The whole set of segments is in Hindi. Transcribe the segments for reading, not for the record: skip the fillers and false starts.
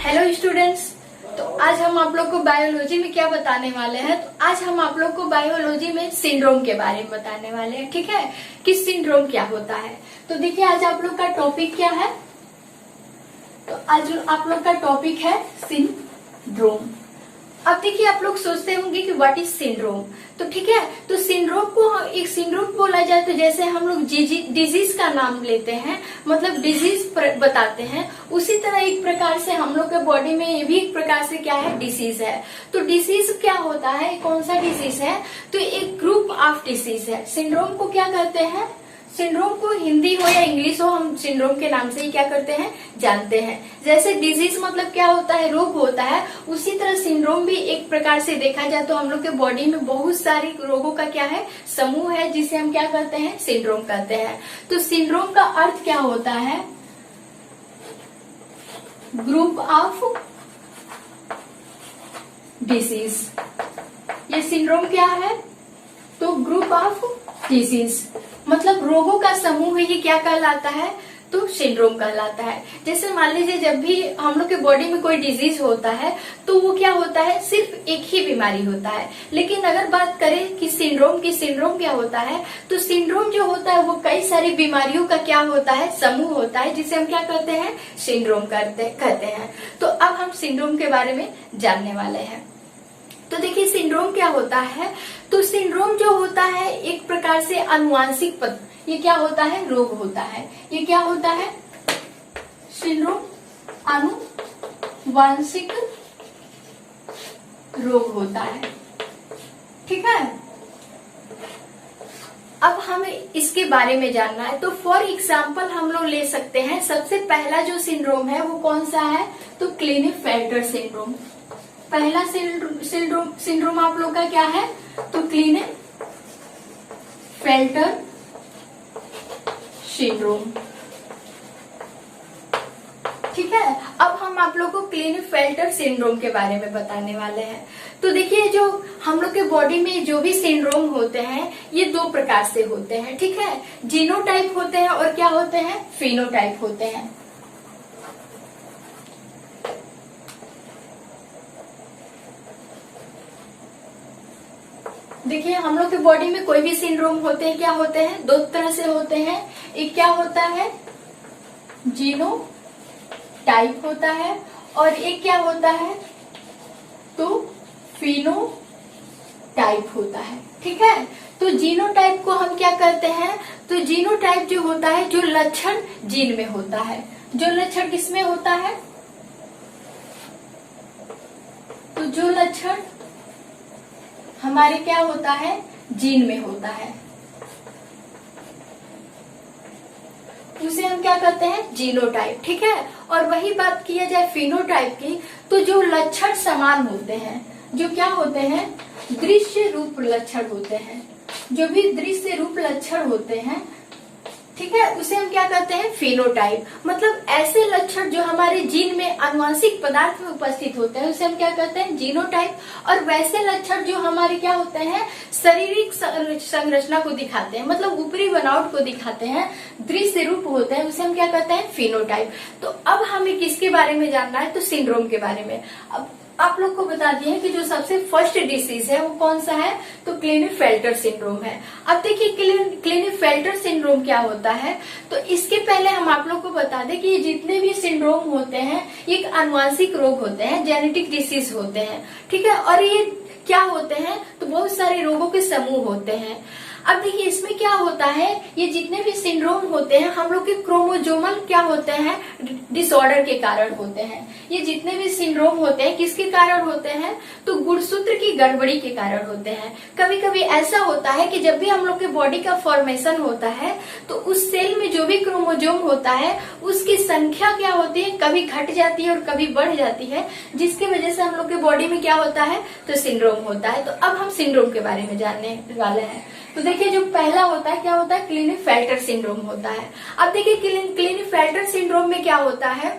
Hello students. तो आज हम आप लोग को बायोलॉजी में क्या बताने वाले हैं। तो आज हम आप लोग को बायोलॉजी में सिंड्रोम के बारे में बताने वाले हैं। ठीक है, कि सिंड्रोम क्या होता है। तो देखिए आज आप लोग का टॉपिक क्या है। तो आज आप लोग का टॉपिक है सिंड्रोम। अब देखिए आप लोग सोचते होंगे कि व्हाट इज सिंड्रोम। तो ठीक है, तो सिंड्रोम को एक सिंड्रोम बोला जाए तो जैसे हम लोग डिजीज का नाम लेते हैं, मतलब डिजीज बताते हैं, उसी तरह एक प्रकार से हम लोग के बॉडी में ये भी एक प्रकार से क्या है, डिसीज है। तो डिसीज क्या होता है, कौन सा डिसीज है, तो एक ग्रुप ऑफ डिसीज है। सिंड्रोम को क्या कहते हैं, सिंड्रोम को हिंदी हो या इंग्लिश हो, हम सिंड्रोम के नाम से ही क्या करते हैं, जानते हैं। जैसे डिजीज मतलब क्या होता है, रोग होता है, उसी तरह सिंड्रोम भी एक प्रकार से देखा जाए तो हम लोग के बॉडी में बहुत सारी रोगों का क्या है, समूह है, जिसे हम क्या कहते हैं, सिंड्रोम कहते हैं। तो सिंड्रोम का अर्थ क्या होता है, ग्रुप ऑफ डिसीज। ये सिंड्रोम क्या है, तो ग्रुप ऑफ डिसीज मतलब रोगों का समूह है। ये क्या कहलाता है, तो सिंड्रोम कहलाता है। जैसे मान लीजिए जब भी हम लोग के बॉडी में कोई डिजीज होता है तो वो क्या होता है, सिर्फ एक ही बीमारी होता है। लेकिन अगर बात करें कि सिंड्रोम की, सिंड्रोम क्या होता है, तो सिंड्रोम जो होता है वो कई सारी बीमारियों का क्या होता है, समूह होता है, जिसे हम क्या कहते हैं, सिंड्रोम कहते हैं। तो अब हम सिंड्रोम के बारे में जानने वाले हैं। तो देखिए सिंड्रोम क्या होता है, तो सिंड्रोम जो होता है एक प्रकार से आनुवांशिक ये क्या होता है, रोग होता है। ये क्या होता है, सिंड्रोम आनुवांशिक रोग होता है। ठीक है, अब हमें इसके बारे में जानना है। तो फॉर एग्जाम्पल हम लोग ले सकते हैं, सबसे पहला जो सिंड्रोम है वो कौन सा है, तो क्लिनेफेल्टर सिंड्रोम। पहला सिंड्रोम आप लोग का क्या है, तो क्लिनेफेल्टर सिंड्रोम। ठीक है, अब हम आप लोग को क्लिनेफेल्टर सिंड्रोम के बारे में बताने वाले हैं। तो देखिए जो हम लोग के बॉडी में जो भी सिंड्रोम होते हैं ये दो प्रकार से होते हैं। ठीक है, जीनोटाइप होते हैं और क्या होते हैं, फिनोटाइप होते हैं। देखिए हम लोग के बॉडी में कोई भी सिंड्रोम होते हैं, क्या होते हैं, दो तरह से होते हैं। एक क्या होता है, जीनोटाइप होता है, और एक क्या होता है, तो फिनोटाइप होता है। ठीक है, तो जीनोटाइप को हम क्या कहते हैं, तो जीनोटाइप जो होता है, जो लक्षण जीन में होता है। जो लक्षण किसमें होता है, तो जो लक्षण हमारे क्या होता है, जीन में होता है, उसे हम क्या कहते हैं, जीनोटाइप। ठीक है, और वही बात किया जाए फिनोटाइप की, तो जो लक्षण समान होते हैं, जो क्या होते हैं, दृश्य रूप लक्षण होते हैं। जो भी दृश्य रूप लक्षण होते हैं, ठीक है, उसे हम क्या कहते हैं, फिनोटाइप। मतलब ऐसे लक्षण जो हमारे जीन में आनुवांशिक पदार्थ में उपस्थित होते हैं उसे हम क्या कहते हैं, जीनोटाइप। और वैसे लक्षण जो हमारे क्या होते हैं, शारीरिक संरचना को दिखाते हैं, मतलब ऊपरी बनावट को दिखाते हैं, दृश्य रूप होते हैं, उसे हम क्या कहते हैं, फिनोटाइप। तो अब हमें किसके बारे में जानना है, तो सिंड्रोम के बारे में। अब आप लोग को बता दिए कि जो सबसे फर्स्ट डिसीज है वो कौन सा है, तो क्लिनेफेल्टर सिंड्रोम है। अब देखिए क्लिनेफेल्टर सिंड्रोम क्या होता है, तो इसके पहले हम आप लोग को बता दें कि ये जितने भी सिंड्रोम होते हैं ये एक आनुवांशिक रोग होते हैं, जेनेटिक डिसीज होते हैं। ठीक है, और ये क्या होते हैं, तो बहुत सारे रोगों के समूह होते हैं। अब देखिए इसमें क्या होता है, ये जितने भी सिंड्रोम होते हैं हम लोग के क्रोमोजोमल क्या होते हैं, डिसऑर्डर के कारण होते हैं। ये जितने भी सिंड्रोम होते हैं किसके कारण होते हैं, तो गुणसूत्र की गड़बड़ी के कारण होते हैं। कभी कभी ऐसा होता है कि जब भी हम लोग के बॉडी का फॉर्मेशन होता है तो उस सेल में जो भी क्रोमोजोम होता है उसकी संख्या क्या होती है, कभी घट जाती है और कभी बढ़ जाती है, जिसकी वजह से हम लोग के बॉडी में क्या होता है, तो सिंड्रोम होता है। तो अब हम सिंड्रोम के बारे में जानने वाले हैं। तो देखिए जो पहला होता है क्या होता है, क्लिनेफेल्टर सिंड्रोम होता है। अब देखिए क्लिनेफेल्टर सिंड्रोम में क्या होता है,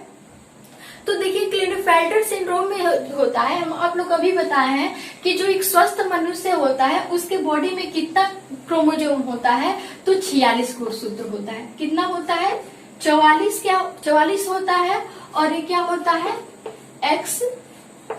तो देखिए क्लिनेफेल्टर सिंड्रोम में होता है, हम आप लोग अभी बताए हैं कि जो एक स्वस्थ मनुष्य होता है उसके बॉडी में कितना क्रोमोजोम होता है, तो 46 गुणसूत्र होता है। कितना होता है, 44 होता है, और ये क्या होता है, एक्स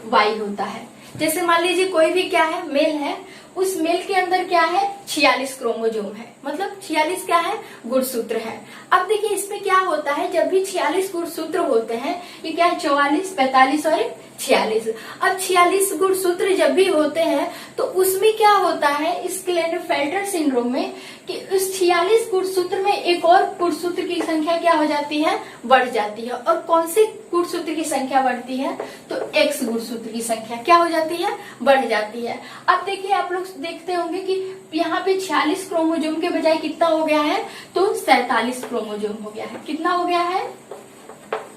वाई होता है। जैसे मान लीजिए कोई भी क्या है, मेल है, उस मेल के अंदर क्या है, 46 क्रोमोजोम है, मतलब 46 क्या है, गुणसूत्र है। अब देखिए इसमें क्या होता है, जब भी 46 गुणसूत्र होते हैं, ये क्या है, 44, 45 और 46। अब 46 गुणसूत्र जब भी होते हैं तो उसमें क्या होता है, इस क्लेनेफेल्टर सिंड्रोम में, कि उस 46 गुणसूत्र में एक और गुणसूत्र की संख्या क्या हो जाती है, बढ़ जाती है। और कौन से गुणसूत्र की संख्या बढ़ती है, तो एक्स गुणसूत्र की संख्या क्या हो जाती है, बढ़ जाती है। अब देखिए आप लोग देखते होंगे कि यहाँ पे 46 क्रोमोजोम के बजाय कितना हो गया है, तो 47 क्रोमोजोम हो गया है। कितना हो गया है,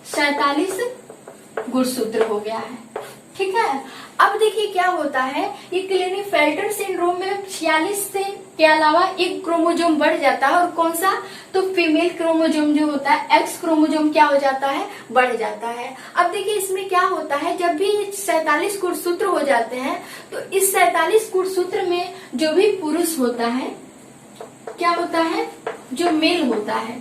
47 गुणसूत्र हो गया है, ठीक है। अब देखिए क्या होता है, ये क्लेनेफेल्टर सिंड्रोम में 46 से के अलावा एक क्रोमोजोम बढ़ जाता है, और कौन सा, तो फीमेल क्रोमोजोम जो होता है, एक्स क्रोमोजोम क्या हो जाता है, बढ़ जाता है। अब देखिए इसमें क्या होता है, जब भी 47 गुणसूत्र हो जाते हैं तो इस 47 गुणसूत्र में जो भी पुरुष होता है, क्या होता है, जो मेल होता है,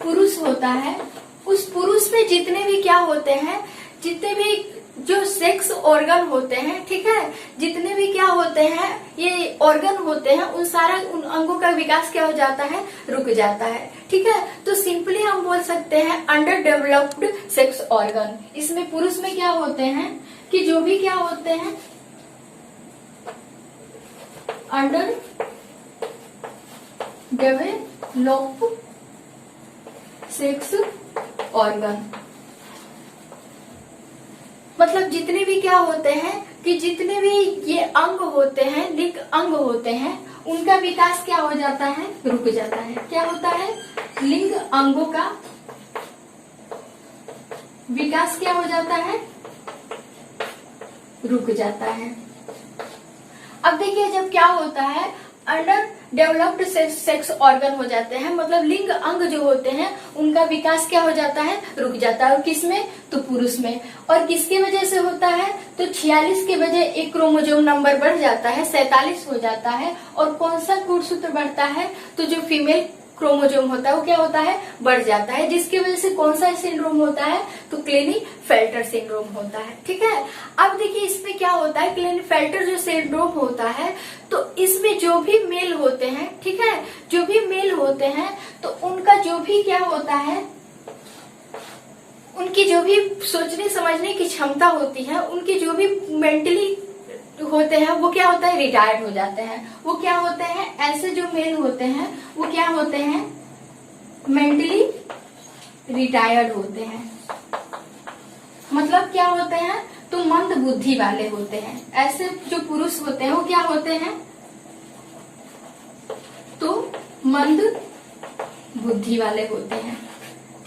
पुरुष होता है, उस पुरुष में जितने भी क्या होते हैं, जितने भी जो सेक्स ऑर्गन होते हैं, ठीक है, जितने भी क्या होते हैं, ये ऑर्गन होते हैं, उन अंगों का विकास क्या हो जाता है, रुक जाता है, ठीक है। तो सिंपली हम बोल सकते हैं अंडर डेवलप्ड सेक्स ऑर्गन। इसमें पुरुष में क्या होते हैं, कि जो भी क्या होते हैं, अंडर डेवलप्ड सेक्स ऑर्गन, मतलब जितने भी क्या होते हैं, कि जितने भी ये अंग होते हैं, लिंग अंग होते हैं, उनका विकास क्या हो जाता है, रुक जाता है। क्या होता है, लिंग अंगों का विकास क्या हो जाता है, रुक जाता है। अब देखिए जब क्या होता है, अंडर डेवलप्ड सेक्स ऑर्गन हो जाते हैं, मतलब लिंग अंग जो होते हैं उनका विकास क्या हो जाता है, रुक जाता है। और किसमें, तो पुरुष में। और किसकी वजह से होता है, तो 46 के बजाय एक क्रोमोजोम नंबर बढ़ जाता है, 47 हो जाता है। और कौन सा गुणसूत्र बढ़ता है, तो जो फीमेल क्रोमोजोम होता है वो क्या होता है, बढ़ जाता है, जिसकी वजह से कौन सा सिंड्रोम होता है, तो क्लेनेफेल्टर सिंड्रोम होता है, ठीक है। अब देखिए इसमें क्या होता है, क्लेनेफेल्टर जो सिंड्रोम होता है, तो इसमें जो भी मेल होते हैं, ठीक है, जो भी मेल होते हैं, तो उनका जो भी क्या होता है, उनकी जो भी सोचने समझने की क्षमता होती है, उनकी जो भी मेंटली होते हैं, वो क्या होता है, रिटायर्ड हो जाते हैं। वो क्या होते हैं, ऐसे जो मेल होते हैं वो क्या होते हैं, मेंटली रिटायर्ड होते हैं, मतलब क्या होते हैं, तो मंद बुद्धि वाले होते हैं। ऐसे जो पुरुष होते हैं वो क्या होते हैं, तो मंद बुद्धि वाले होते हैं,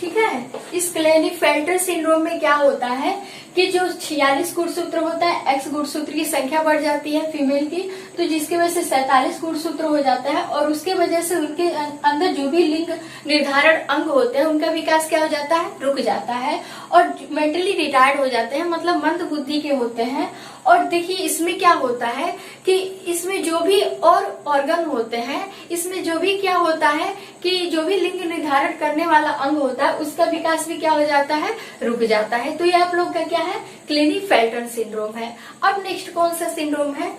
ठीक है। इस क्लेनेफेल्टर सिंड्रोम में क्या होता है, कि जो 46 गुणसूत्र होता है, एक्स गुणसूत्र की संख्या बढ़ जाती है फीमेल की, तो जिसकी वजह से 47 गुणसूत्र हो जाता है, और उसके वजह से उनके अंदर जो भी लिंग निर्धारण अंग होते हैं उनका विकास क्या हो जाता है, रुक जाता है, और मेंटली रिटायर्ड हो जाते हैं, मतलब मंद बुद्धि के होते हैं। और देखिए इसमें क्या होता है, कि इसमें जो भी और ऑर्गन होते हैं, इसमें जो भी क्या होता है, कि जो भी लिंग निर्धारण करने वाला अंग होता है उसका विकास भी क्या हो जाता है, रुक जाता है। तो ये आप लोग का क्या है, क्लेनेफेल्टर सिंड्रोम है। अब नेक्स्ट कौन सा सिंड्रोम है,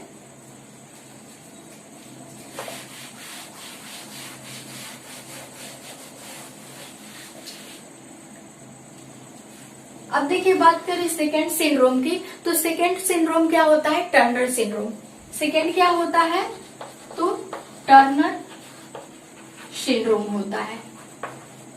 अब देखिए बात करें सेकेंड सिंड्रोम की, तो सेकेंड सिंड्रोम क्या होता है, टर्नर सिंड्रोम। सेकेंड क्या होता है, तो टर्नर सिंड्रोम होता है,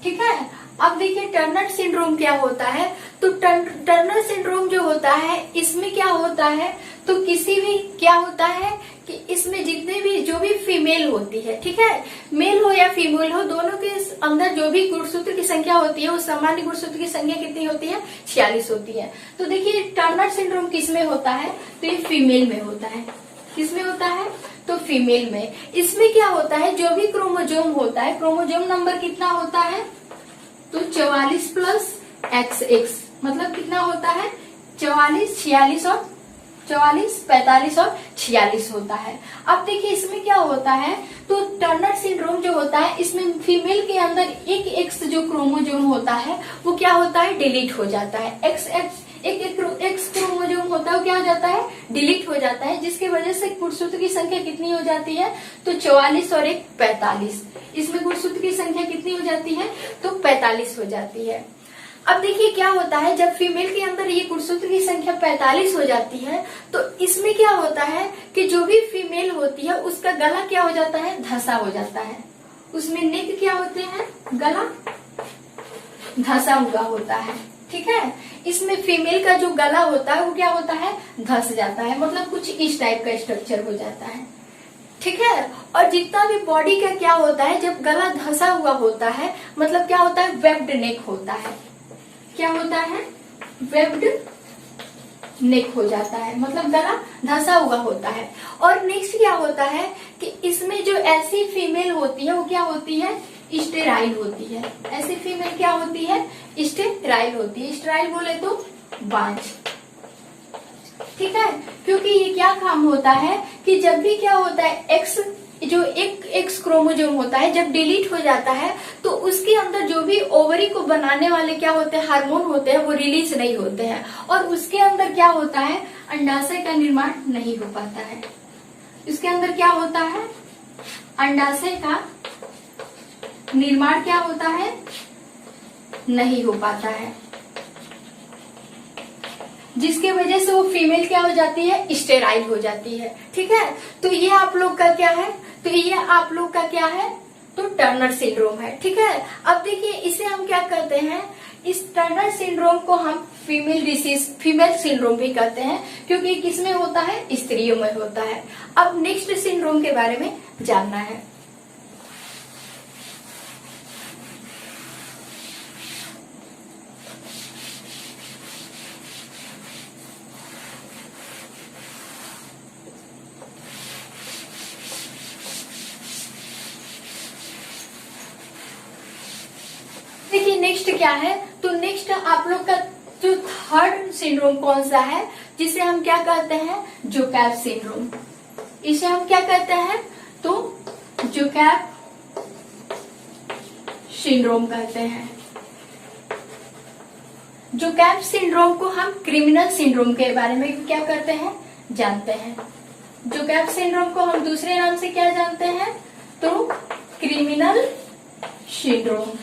ठीक है। अब देखिए टर्नर सिंड्रोम क्या होता है, तो टर्नर सिंड्रोम जो होता है, इसमें क्या होता है, तो किसी भी क्या होता है, कि इसमें जितने भी जो भी फीमेल होती है, ठीक है, मेल हो या फीमेल हो, दोनों के अंदर जो भी गुणसूत्र की संख्या होती है, वो सामान्य गुणसूत्र की संख्या कितनी होती है, 46 होती है। तो देखिए टर्नर सिंड्रोम किसमें होता है, तो ये फीमेल में होता है। किसमें होता है, तो फीमेल में। इसमें क्या होता है, जो भी क्रोमोजोम होता है, क्रोमोजोम नंबर कितना होता है, तो 44 प्लस XX, मतलब कितना होता है, 44, 46 और 44, 45 और 46 होता है। अब देखिए इसमें क्या होता है, तो टर्नर सिंड्रोम जो होता है इसमें फीमेल के अंदर एक एक्स जो क्रोमोजोम होता है वो क्या होता है, डिलीट हो जाता है। एक्स क्रोमोजोम होता है वो क्या हो जाता है, डिलीट हो जाता है, जिसकी वजह से गुणसूत्र की संख्या कितनी हो जाती है, तो 44 और 1 45। इसमें गुणसूत्र की संख्या कितनी हो जाती है, तो 45 हो जाती है। अब देखिए क्या होता है, जब फीमेल के अंदर ये गुणसूत्र की संख्या 45 हो जाती है तो इसमें क्या होता है कि जो भी फीमेल होती है उसका गला क्या हो जाता है, धंसा हो जाता है। उसमें नेक क्या होते हैं, गला धंसा हुआ होता है। ठीक है, इसमें फीमेल का जो गला होता है वो क्या होता है, धंस जाता है, मतलब कुछ इस टाइप का स्ट्रक्चर हो जाता है। ठीक है, और जितना भी बॉडी का क्या होता है, जब गला धंसा हुआ होता है मतलब क्या होता है, वेब्ड नेक होता है। क्या होता है, वेब्ड नेक हो जाता है, मतलब गला धंसा हुआ होता है। और नेक्स्ट क्या होता है कि इसमें जो ऐसी फीमेल होती है वो क्या होती है, स्टेराइल होती है। ऐसी फीमेल क्या होती है, स्टेराइल होती है। स्टेराइल बोले तो बांझ। ठीक है, क्योंकि ये क्या काम होता है कि जब भी क्या होता है, एक्स क्रोमोजोम होता है जब डिलीट हो जाता है तो उसके अंदर जो भी ओवरी को बनाने वाले क्या होते हैं, हार्मोन होते हैं, वो रिलीज नहीं होते हैं और उसके अंदर क्या होता है, अंडाशय का निर्माण नहीं हो पाता है। इसके अंदर क्या होता है, अंडाशय का निर्माण क्या होता है, नहीं हो पाता है, जिसके वजह से वो फीमेल क्या हो जाती है, स्टेराइल हो जाती है। ठीक है, तो ये आप लोग का क्या है, तो ये आप लोग का क्या है, तो टर्नर सिंड्रोम है। ठीक है, अब देखिए इसे हम क्या करते हैं, इस टर्नर सिंड्रोम को हम फीमेल सिंड्रोम भी कहते हैं, क्योंकि किसमें होता है, स्त्रियों में होता है। अब नेक्स्ट सिंड्रोम के बारे में जानना है। देखिए नेक्स्ट क्या है, तो नेक्स्ट आप लोग का जो थर्ड सिंड्रोम कौन सा है, जिसे हम क्या कहते हैं, जोकैब सिंड्रोम। इसे हम क्या कहते हैं, तो जोकैब सिंड्रोम कहते हैं। जोकैब सिंड्रोम को हम क्रिमिनल सिंड्रोम के बारे में क्या करते हैं, जानते हैं। जोकैब सिंड्रोम को हम दूसरे नाम से क्या जानते हैं, तो क्रिमिनल सिंड्रोम।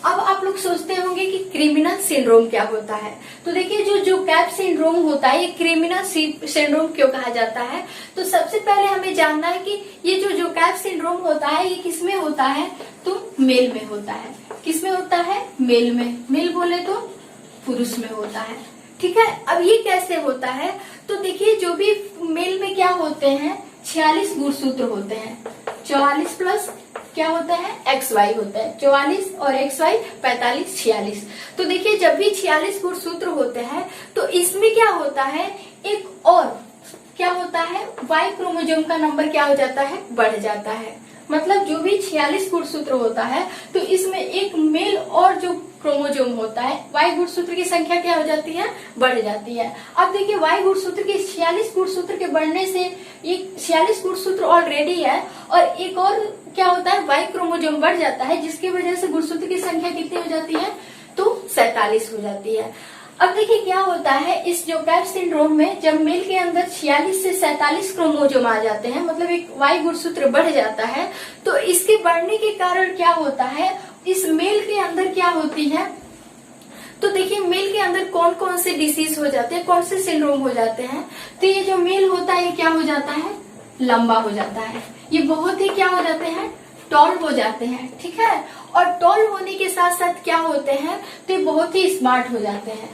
अब आप लोग सोचते होंगे कि क्रिमिनल सिंड्रोम क्या होता है, तो देखिए जो जोकैब सिंड्रोम होता है ये क्रिमिनल सिंड्रोम क्यों कहा जाता है, तो सबसे पहले हमें जानना है कि ये जो जोकैब सिंड्रोम होता है ये किसमें होता है, तो मेल में होता है। किसमें होता है, मेल में। मेल बोले तो पुरुष में होता है। ठीक है, अब ये कैसे होता है, तो देखिए जो भी मेल में क्या होते हैं, 46 गुणसूत्र होते हैं। 44 प्लस क्या होता है, एक्स वाई होता है। 44 और एक्स वाई 45, 46। तो देखिए जब भी 46 गुणसूत्र होते हैं तो इसमें क्या होता है, एक और क्या होता है, वाई क्रोमोजोम का नंबर क्या हो जाता है, बढ़ जाता है। मतलब जो भी 46 गुणसूत्र होता है तो इसमें एक मेल और जो क्रोमोजोम होता है, वाई गुणसूत्र की संख्या क्या हो जाती है, बढ़ जाती है। अब देखिए वाई गुणसूत्र के 46 गुणसूत्र के बढ़ने से एक 46 गुणसूत्र ऑलरेडी है और एक और क्या होता है, वाई क्रोमोजोम बढ़ जाता है, जिसकी वजह से गुणसूत्र की संख्या कितनी हो जाती है, तो 47 हो जाती है। अब देखिए क्या होता है, इस जोकैब सिंड्रोम में जब मेल के अंदर 46 से 47 क्रोमोजोम आ जाते हैं, मतलब एक वाई गुणसूत्र बढ़ जाता है, तो इसके बढ़ने के कारण क्या होता है, इस मेल के अंदर क्या होती है, तो देखिए मेल के अंदर कौन कौन से डिसीज हो जाते हैं, कौन से सिंड्रोम हो जाते हैं, तो ये जो मेल होता है ये क्या हो जाता है, लंबा हो जाता है। ये बहुत ही क्या हो जाते हैं, टॉल हो जाते हैं। ठीक है, और टॉल होने के साथ साथ क्या होते हैं, तो ये बहुत ही स्मार्ट हो जाते हैं।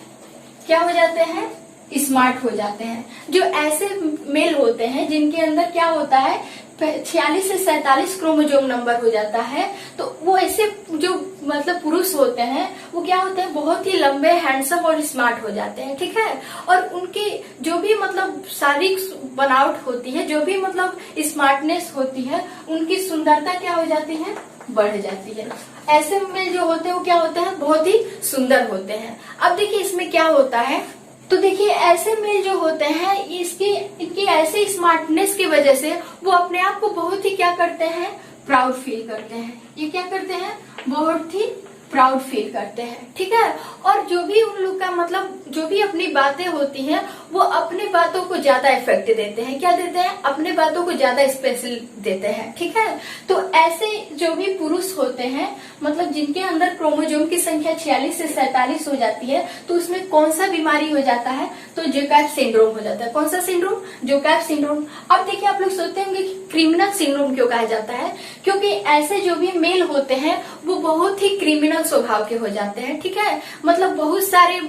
क्या हो जाते हैं, स्मार्ट हो जाते हैं। जो ऐसे मेल होते हैं जिनके अंदर क्या होता है, 46 से 47 क्रोमोजोम नंबर हो जाता है, तो वो ऐसे जो मतलब पुरुष होते हैं वो क्या होते हैं, बहुत ही लंबे, हैंडसम और स्मार्ट हो जाते हैं। ठीक है, और उनकी जो भी मतलब शारीरिक बनावट होती है, जो भी मतलब स्मार्टनेस होती है, उनकी सुंदरता क्या हो जाती है, बढ़ जाती है। ऐसे में जो होते हैं वो क्या होते हैं, बहुत ही सुंदर होते हैं। अब देखिए इसमें क्या होता है, तो देखिए ऐसे मेल जो होते हैं इनकी ऐसे स्मार्टनेस की वजह से वो अपने आप को बहुत ही क्या करते हैं, प्राउड फील करते हैं। ये क्या करते हैं, बहुत ही प्राउड फील करते हैं, ठीक है। और जो भी उन लोग का मतलब जो भी अपनी बातें होती हैं वो अपने बातों को ज्यादा इफेक्ट देते हैं। क्या देते हैं, अपने बातों को ज्यादा स्पेशल देते हैं, ठीक है। तो ऐसे जो भी पुरुष होते हैं मतलब जिनके अंदर क्रोमोसोम की संख्या 46 से 47 हो जाती है, तो उसमें कौन सा बीमारी हो जाता है, तो जोकैब सिंड्रोम हो जाता है। कौन सा सिंड्रोम, जोकैब सिंड्रोम। अब देखिए आप लोग सोचते होंगे कि क्रिमिनल सिंड्रोम क्यों कहा जाता है, क्योंकि ऐसे जो भी मेल होते हैं वो बहुत ही क्रिमिनल स्वभाव के हो जाते हैं, ठीक है। मतलब बहुत सारे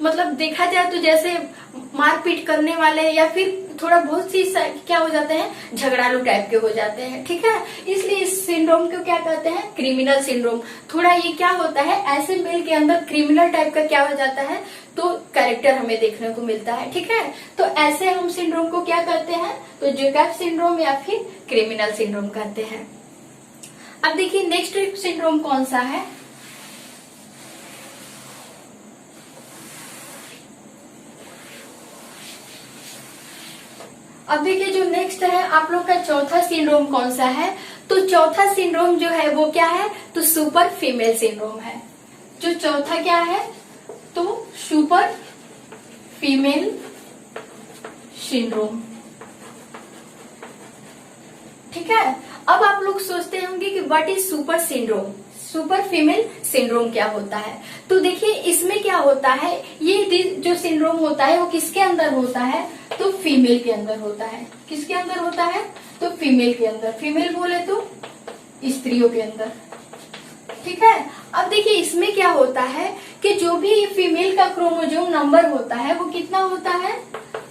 मतलब देखा जाए तो जैसे मारपीट करने वाले या फिर थोड़ा बहुत सी क्या हो जाते हैं, झगड़ालू टाइप के हो जाते हैं, ठीक है। इसलिए इस सिंड्रोम को क्या कहते हैं, क्रिमिनल सिंड्रोम। थोड़ा ये क्या होता है, ऐसे मेल के अंदर क्रिमिनल टाइप का क्या हो जाता है, तो कैरेक्टर हमें देखने को मिलता है, ठीक है। तो ऐसे हम सिंड्रोम को क्या कहते हैं, तो जोकैब सिंड्रोम या फिर क्रिमिनल सिंड्रोम कहते हैं। अब देखिए नेक्स्ट सिंड्रोम कौन सा है, अब देखिए जो नेक्स्ट है आप लोग का चौथा सिंड्रोम कौन सा है, तो चौथा सिंड्रोम जो है वो क्या है, तो सुपर फीमेल सिंड्रोम है। जो चौथा क्या है, तो सुपर फीमेल सिंड्रोम, ठीक है। अब आप लोग सोचते होंगे कि what is super syndrome, super female syndrome क्या होता है। तो देखिए इसमें क्या होता है, ये जो सिंड्रोम होता है वो किसके अंदर होता है, तो फीमेल के अंदर होता है। किसके अंदर होता है, तो फीमेल के अंदर। फीमेल बोले तो स्त्रियों के अंदर, ठीक है। अब देखिए इसमें क्या होता है कि जो भी फीमेल का क्रोमोसोम नंबर होता है वो कितना होता है,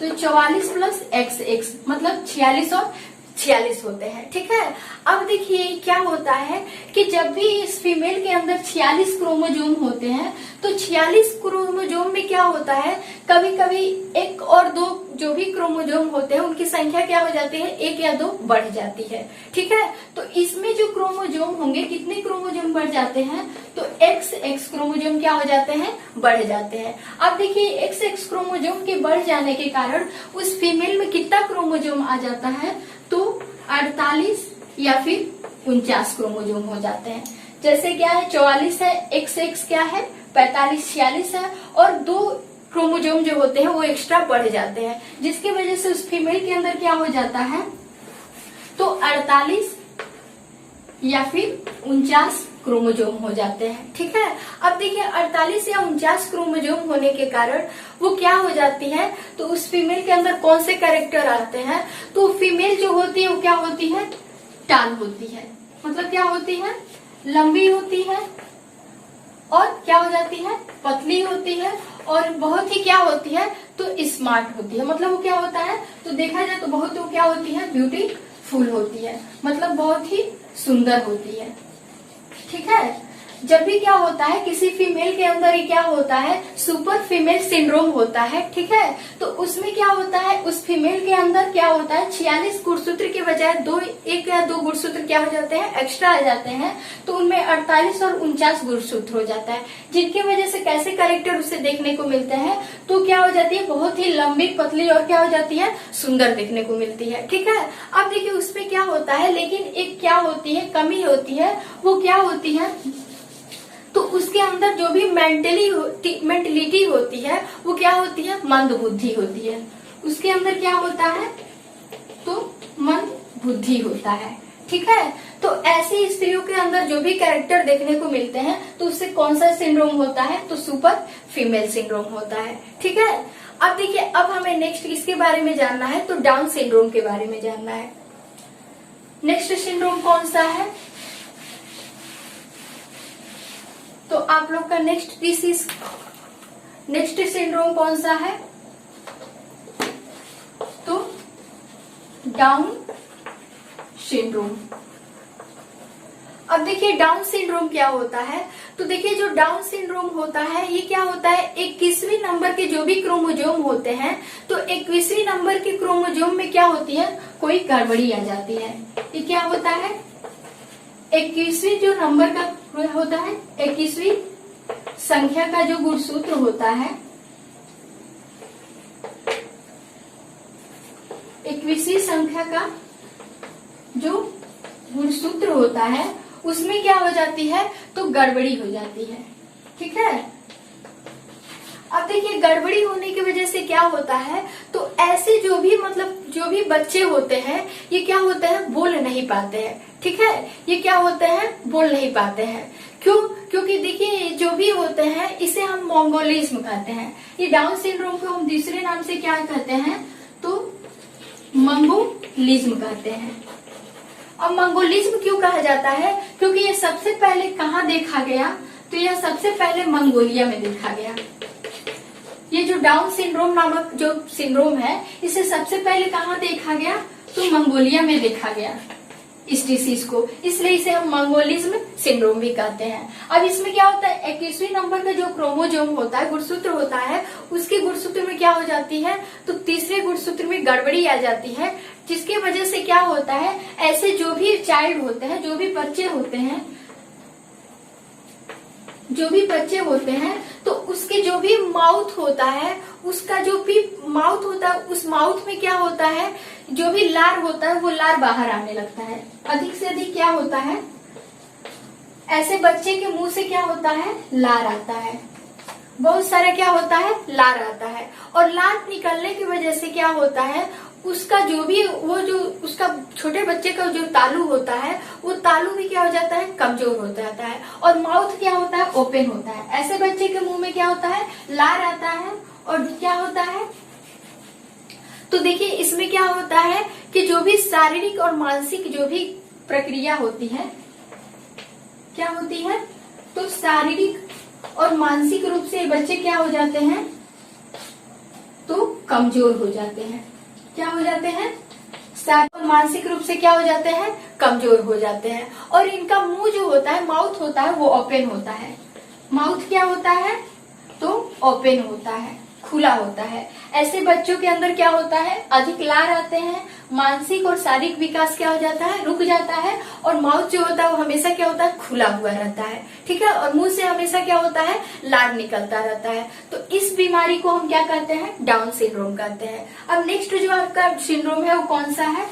तो 44 प्लस XX मतलब 46 और 46 होते हैं, ठीक है। अब देखिए क्या होता है कि जब भी इस फीमेल के अंदर 46 क्रोमोसोम होते हैं तो 46 क्रोमोसोम में क्या होता है, कभी कभी 1 और 2 जो भी क्रोमोसोम होते हैं उनकी संख्या क्या हो जाती है, 1 या 2 बढ़ जाती है, ठीक है। तो इसमें जो क्रोमोसोम होंगे, कितने क्रोमोसोम बढ़ जाते हैं, तो XX क्रोमोसोम क्या हो जाते हैं, बढ़ जाते हैं। अब देखिए XX क्रोमोसोम के बढ़ जाने के कारण उस फीमेल में कितना क्रोमोसोम आ जाता है, तो 48 या फिर 49 क्रोमोसोम हो जाते हैं। जैसे क्या है, 44 है, XX क्या है, 45 46 है, और 2 क्रोमोसोम जो होते हैं वो एक्स्ट्रा बढ़ जाते हैं, जिसकी वजह से उस फीमेल के अंदर क्या हो जाता है, तो 48 या फिर 49 क्रोमोसोम हो जाते हैं, ठीक है। अब देखिए 48 या 49 क्रोमोसोम होने के कारण वो क्या हो जाती है, तो उस फीमेल के अंदर कौन से कैरेक्टर आते हैं, तो फीमेल जो होती है वो क्या होती है, टाल होती है। मतलब क्या होती है, लंबी होती है, और क्या हो जाती है, पतली होती है, और बहुत ही क्या होती है, तो स्मार्ट होती है। मतलब वो क्या होता है, तो देखा जाए तो बहुत वो क्या होती है, ब्यूटीफुल होती है, मतलब बहुत ही सुंदर होती है, ठीक है। जब भी क्या होता है किसी फीमेल के अंदर ही क्या होता है, सुपर फीमेल सिंड्रोम होता है, ठीक है। तो उसमें क्या होता है, उस फीमेल के अंदर क्या होता है, 46 गुणसूत्र के बजाय 1 या 2 गुणसूत्र क्या हो जाते हैं, एक्स्ट्रा आ जाते हैं। तो उनमें 48 और 49 गुणसूत्र हो जाता है, जिनकी वजह से कैसे कैरेक्टर उसे देखने को मिलते हैं, तो क्या हो जाती है, बहुत ही लंबी पतली और क्या हो जाती है, सुंदर देखने को मिलती है, ठीक है। अब देखिए उसमें क्या होता है, लेकिन एक क्या होती है, कमी होती है, वो क्या होती है, तो उसके अंदर जो भी मेंटेलिटी होती है वो क्या होती है, मंद बुद्धि होती है। उसके अंदर क्या होता है, तो मंद बुद्धि होता है, ठीक है। तो ऐसी स्त्रियों के अंदर जो भी कैरेक्टर देखने को मिलते हैं तो उससे कौन सा सिंड्रोम होता है, तो सुपर फीमेल सिंड्रोम होता है, ठीक है। अब देखिए अब हमें नेक्स्ट किसके बारे में जानना है, तो डाउन सिंड्रोम के बारे में जानना है। नेक्स्ट सिंड्रोम कौन सा है, तो आप लोग का नेक्स्ट सिंड्रोम कौन सा है, तो डाउन सिंड्रोम। अब देखिए डाउन सिंड्रोम क्या होता है, तो देखिए जो डाउन सिंड्रोम होता है ये क्या होता है, 21वीं नंबर के जो भी क्रोमोसोम होते हैं, तो 21वीं नंबर के क्रोमोसोम में क्या होती है, कोई गड़बड़ी आ जाती है। ये क्या होता है, 21वीं जो नंबर का होता है, 21वीं संख्या का जो गुणसूत्र होता है 21वीं संख्या का जो गुणसूत्र होता है उसमें क्या हो जाती है, तो गड़बड़ी हो जाती है। ठीक है, अब देखिए गड़बड़ी होने की वजह से क्या होता है, तो ऐसे जो भी बच्चे होते हैं ये क्या होते हैं, बोल नहीं पाते हैं। ठीक है, ये क्या होते हैं, बोल नहीं पाते हैं। क्यों? क्योंकि देखिए जो भी होते हैं इसे हम मोंगोलिज्म कहते हैं। ये डाउन सिंड्रोम को हम दूसरे नाम से क्या कहते हैं, तो मंगोलिज्म कहते हैं। अब मंगोलिज्म क्यों कहा जाता है, क्योंकि ये सबसे पहले कहाँ देखा गया, तो यह सबसे पहले मंगोलिया में देखा गया। ये जो डाउन सिंड्रोम नामक जो सिंड्रोम है इसे सबसे पहले कहाँ देखा गया, तो मंगोलिया में देखा गया इस डिसीज को, इसलिए इसे हम मंगोलिज्म सिंड्रोम भी कहते हैं। अब इसमें क्या होता है, 21वें नंबर का जो क्रोमोजोम होता है, गुणसूत्र होता है, उसके गुणसूत्र में क्या हो जाती है, तो तीसरे गुणसूत्र में गड़बड़ी आ जाती है, जिसकी वजह से क्या होता है, ऐसे जो भी चाइल्ड होते हैं, जो भी बच्चे होते हैं, तो उसके जो भी माउथ होता है, उसका जो भी माउथ होता है, उस माउथ में क्या होता है, जो भी लार होता है वो लार बाहर आने लगता है। अधिक से अधिक क्या होता है, ऐसे बच्चे के मुंह से क्या होता है, लार आता है, बहुत सारा क्या होता है, लार आता है। और लार निकलने की वजह से क्या होता है, उसका जो भी उसका छोटे बच्चे का जो तालू होता है वो तालू भी क्या हो जाता है, कमजोर हो जाता है, और माउथ क्या होता है, ओपन होता है। ऐसे बच्चे के मुंह में क्या होता है, लार आता है, और क्या होता है, तो देखिए इसमें क्या होता है कि जो भी शारीरिक और मानसिक जो भी प्रक्रिया होती है, क्या होती है, तो शारीरिक और मानसिक रूप से बच्चे क्या हो जाते हैं, तो कमजोर हो जाते हैं। क्या हो जाते हैं, शारीरिक और मानसिक रूप से क्या हो जाते हैं, कमजोर हो जाते हैं। और इनका मुंह जो होता है, माउथ होता है, वो ओपन होता है। माउथ क्या होता है, तो ओपन होता है, खुला होता है। ऐसे बच्चों के अंदर क्या होता है, अधिक लार आते हैं, मानसिक और शारीरिक विकास क्या हो जाता है, रुक जाता है, और माउथ जो होता है वो हमेशा क्या होता है, खुला हुआ रहता है। ठीक है, और मुंह से हमेशा क्या होता है, लार निकलता रहता है। तो इस बीमारी को हम क्या कहते हैं, डाउन सिंड्रोम कहते हैं। अब नेक्स्ट जो आपका सिंड्रोम है वो कौन सा है,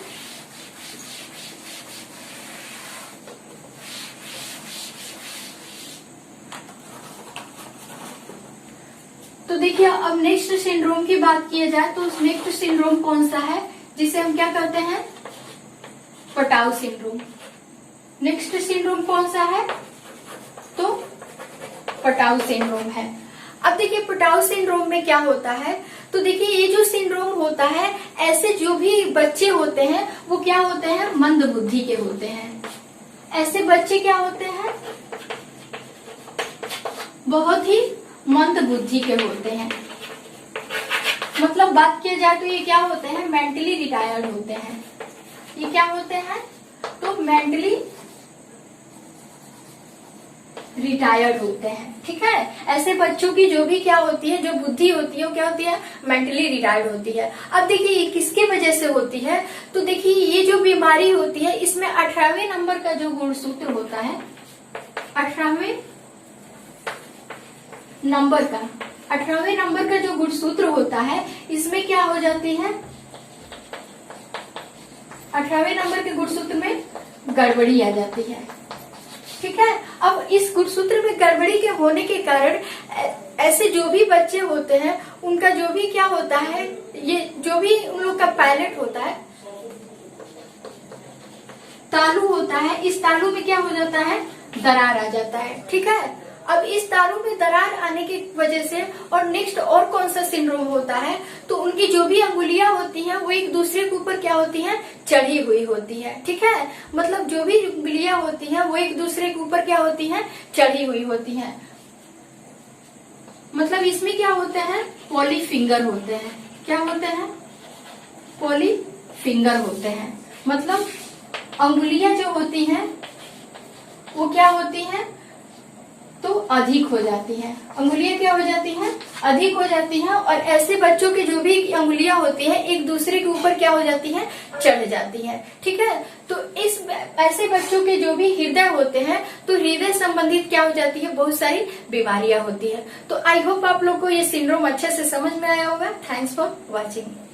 तो देखिए अब नेक्स्ट सिंड्रोम की बात किया जाए तो नेक्स्ट सिंड्रोम कौन सा है, जिसे हम क्या कहते हैं, पटाउ सिंड्रोम। नेक्स्ट सिंड्रोम कौन सा है, तो पटाउ सिंड्रोम है। अब देखिए पटाउ सिंड्रोम में क्या होता है, तो देखिए ये जो सिंड्रोम होता है, ऐसे जो भी बच्चे होते हैं वो क्या होते हैं, मंद बुद्धि के होते हैं। ऐसे बच्चे क्या होते हैं, बहुत ही मंद बुद्धि के होते हैं। मतलब बात किया जाए तो ये क्या होते हैं, मेंटली रिटायर्ड होते हैं। ये क्या होते हैं, तो मेंटली रिटायर्ड होते हैं। ठीक है, ऐसे बच्चों की जो भी क्या होती है, जो बुद्धि होती है वो क्या होती है, मेंटली रिटायर्ड होती है। अब देखिए ये किसके वजह से होती है, तो देखिए ये जो बीमारी होती है इसमें 18वें नंबर का जो गुणसूत्र होता है, 18वें नंबर का जो गुणसूत्र होता है, इसमें क्या हो जाती है, 18वें नंबर के गुणसूत्र में गड़बड़ी आ जाती है। ठीक है, अब इस गुणसूत्र में गड़बड़ी के होने के कारण ऐसे जो भी बच्चे होते हैं उनका जो भी क्या होता है, ये जो भी उन लोग का पायलट होता है, तालू होता है, इस तालू में क्या हो जाता है, दरार आ जाता है। ठीक है, अब इस तालू में दरार आने की वजह से और नेक्स्ट और कौन सा सिंड्रोम होता है, तो उनकी जो भी अंगुलियां होती हैं वो एक दूसरे के ऊपर क्या होती हैं, चढ़ी हुई होती है। ठीक है, मतलब जो भी अंगुलियां होती हैं वो एक दूसरे के ऊपर क्या होती हैं, चढ़ी हुई होती हैं। मतलब इसमें क्या होते हैं, पॉली फिंगर होते हैं। क्या होते हैं, पॉली फिंगर होते हैं। मतलब अंगुलियां जो होती हैं वो क्या होती हैं, तो अधिक हो जाती हैं। अंगुलियां क्या हो जाती हैं, अधिक हो जाती हैं, और ऐसे बच्चों की जो भी अंगुलियां होती हैं एक दूसरे के ऊपर क्या हो जाती हैं, चढ़ जाती हैं। ठीक है, तो ऐसे बच्चों के जो भी हृदय होते हैं, तो हृदय संबंधित क्या हो जाती है, बहुत सारी बीमारियां होती है। तो आई होप आप लोग को ये सिंड्रोम अच्छे से समझ में आया होगा। Thanks for watching.